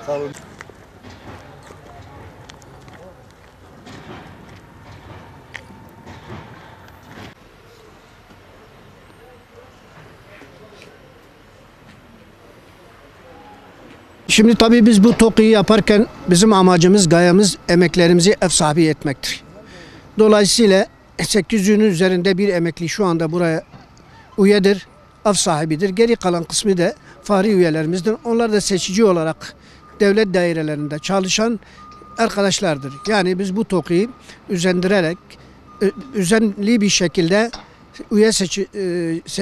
Sağ olun. Şimdi tabii biz bu TOKİ'yi yaparken bizim amacımız, gayemiz emeklerimizi ev sahibi etmektir. Dolayısıyla 800'ün üzerinde bir emekli şu anda buraya üyedir, ev sahibidir. Geri kalan kısmı da fahri üyelerimizdir. Onlar da seçici olarak devlet dairelerinde çalışan arkadaşlardır. Yani biz bu TOKİ'yi üzendirerek, üzenli bir şekilde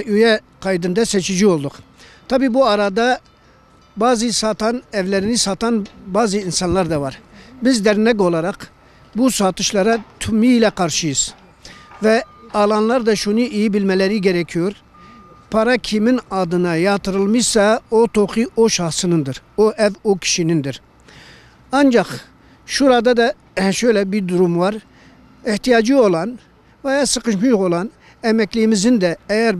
üye kaydında seçici olduk. Tabii bu arada bazı evlerini satan bazı insanlar da var. Biz dernek olarak bu satışlara tümüyle karşıyız. Ve alanlar da şunu iyi bilmeleri gerekiyor. Para kimin adına yatırılmışsa o TOKİ o şahsınındır. O ev o kişinindir. Ancak şurada da şöyle bir durum var. İhtiyacı olan veya sıkışmış olan emekliliğimizin de eğer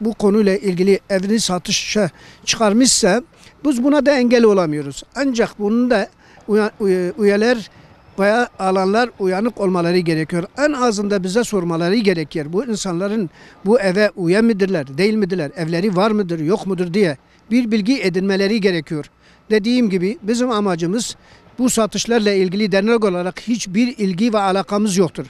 bu konuyla ilgili evini satışa çıkarmışsa biz buna da engel olamıyoruz. Ancak bunun da üyeler veya alanlar uyanık olmaları gerekiyor. En azında bize sormaları gerekir. Bu insanların bu eve üye midirler, değil midirler, evleri var mıdır, yok mudur diye bir bilgi edinmeleri gerekiyor. Dediğim gibi bizim amacımız bu satışlarla ilgili dernek olarak hiçbir ilgi ve alakamız yoktur.